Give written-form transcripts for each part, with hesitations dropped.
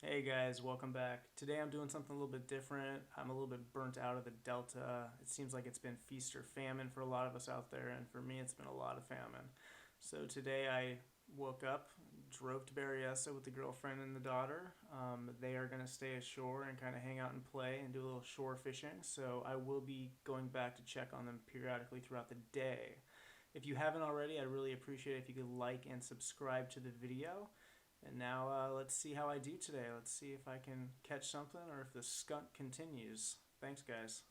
Hey guys, welcome back. Today I'm doing something a little bit different. I'm a little bit burnt out of the Delta. It seems like it's been feast or famine for a lot of us out there, and for me, it's been a lot of famine. So today I woke up, drove to Berryessa with the girlfriend and the daughter. They are going to stay ashore and kind of hang out and play and do a little shore fishing. So I will be going back to check on them periodically throughout the day. If you haven't already, I'd really appreciate it if you could like and subscribe to the video. And now let's see how I do today. Let's see if I can catch something or if the skunk continues. Thanks, guys.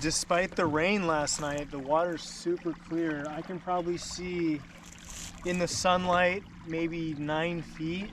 Despite the rain last night, the water's super clear. I can probably see in the sunlight maybe 9 feet.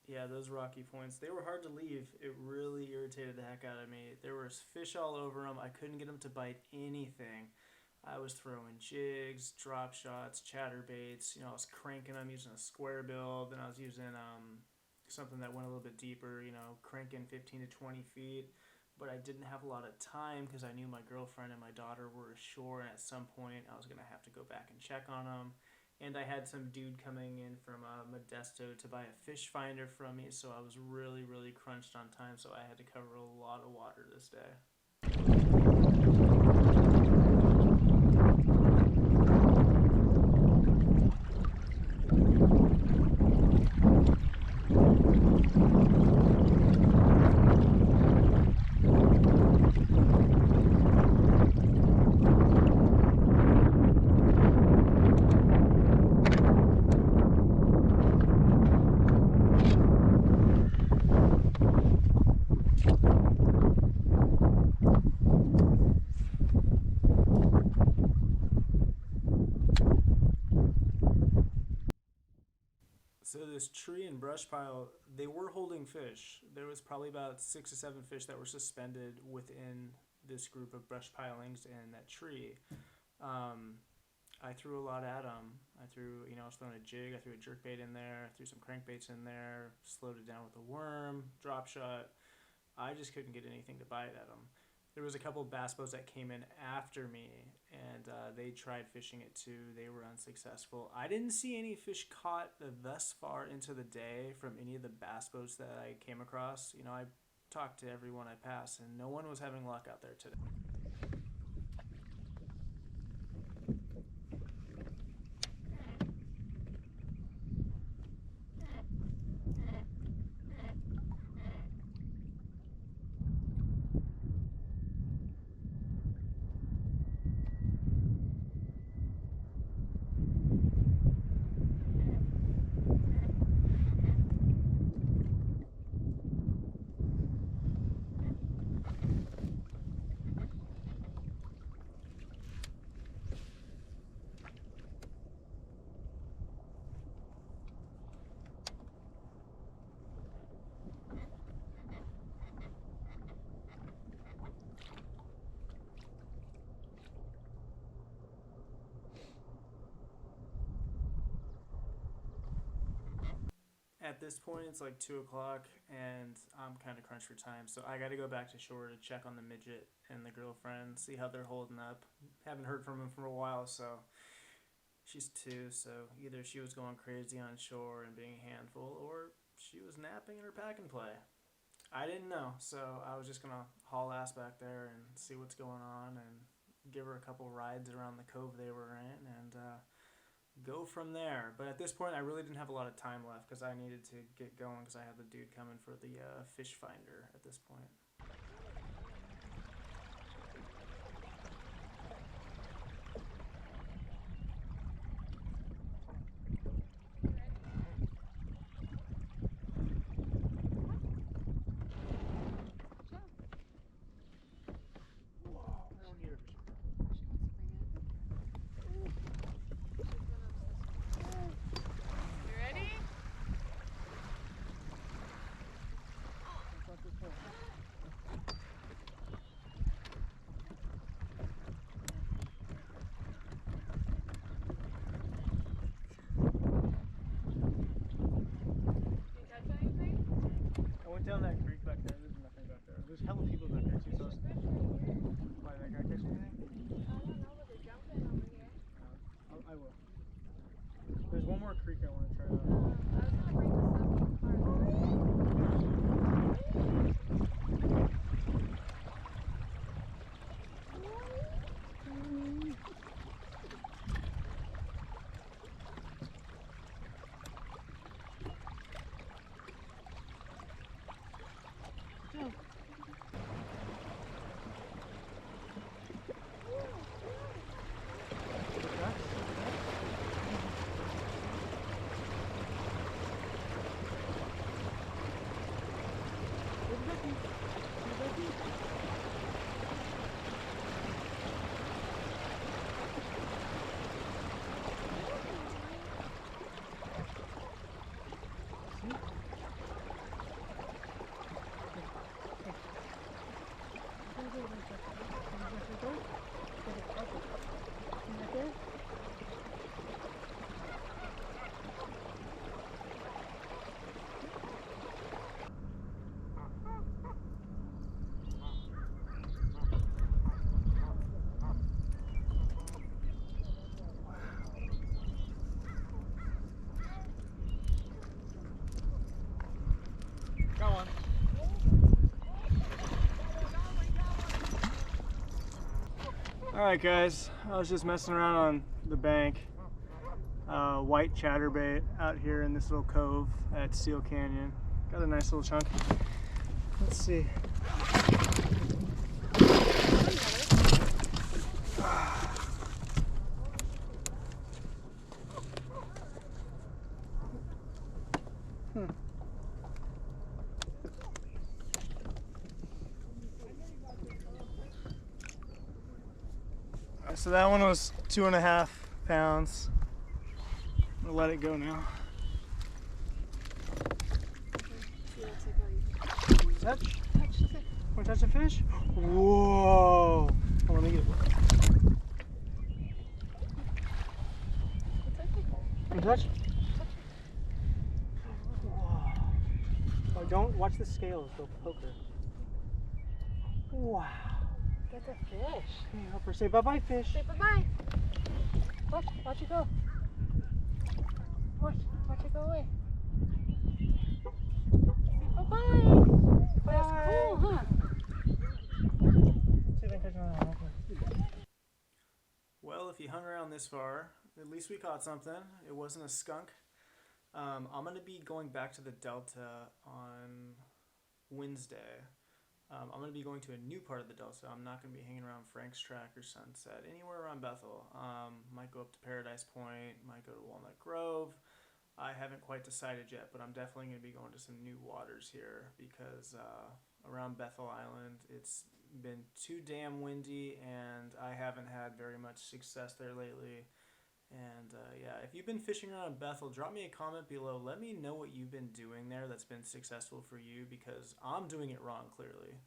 Yeah, those rocky points, they were hard to leave. It really irritated the heck out of me. There was fish all over them. I couldn't get them to bite anything. I was throwing jigs, drop shots, chatterbaits. I was cranking them using a square bill. Then I was using something that went a little bit deeper, cranking 15 to 20 feet. But I didn't have a lot of time because I knew my girlfriend and my daughter were ashore, and at some point I was going to have to go back and check on them. And I had some dude coming in from Modesto to buy a fish finder from me, so I was really, really crunched on time, so I had to cover a lot of water this day. So this tree and brush pile, they were holding fish. There was probably about 6 to 7 fish that were suspended within this group of brush pilings and that tree. Um, I threw a lot at them. I was throwing a jig, I threw a jerk bait in there, threw some crankbaits in there, slowed it down with a worm, drop shot. I just couldn't get anything to bite at them. There was a couple of bass boats that came in after me, and they tried fishing it too. They were unsuccessful. I didn't see any fish caught thus far into the day from any of the bass boats that I came across. You know, I talked to everyone I passed, and no one was having luck out there today. At this point, it's like 2 o'clock, and I'm kind of crunched for time, so I got to go back to shore to check on the midget and the girlfriend, see how they're holding up. Haven't heard from them for a while, so she's 2, so either she was going crazy on shore and being a handful, or she was napping in her pack and play. I didn't know, so I was just gonna haul ass back there and see what's going on, and give her a couple rides around the cove they were in, and go from there. But at this point, I really didn't have a lot of time left because I needed to get going because I had the dude coming for the fish finder at this point. Down that creek back there, there's nothing back there. There's hella people back there too, so why, that guy catch anything? I don't know, but they're jumping over here. I will. There's one more creek I want to try out. I was gonna bring this up in the car. Alright guys, I was just messing around on the bank. White chatterbait out here in this little cove at Seal Canyon. Got a nice little chunk. Let's see. So that one was 2.5 pounds. I'm gonna let it go now. Touch? Want to touch the fish? Whoa! Oh, let me get it. Want to touch? Whoa. Oh, don't watch the scales, they'll poke her. Wow. That's a fish. Can you help her say bye-bye, fish? Say bye-bye. Watch it go. Watch it go away. Say bye-bye. That's cool, huh? See if I can catch another one. Well, if you hung around this far, at least we caught something. It wasn't a skunk. I'm going to be going back to the Delta on Wednesday. I'm going to be going to a new part of the Delta. I'm not going to be hanging around Frank's Track or Sunset, anywhere around Bethel. Might go up to Paradise Point, might go to Walnut Grove. I haven't quite decided yet, but I'm definitely going to be going to some new waters here because around Bethel Island, it's been too damn windy and I haven't had very much success there lately. And yeah, if you've been fishing around Bethel, drop me a comment below. Let me know what you've been doing there that's been successful for you because I'm doing it wrong, clearly.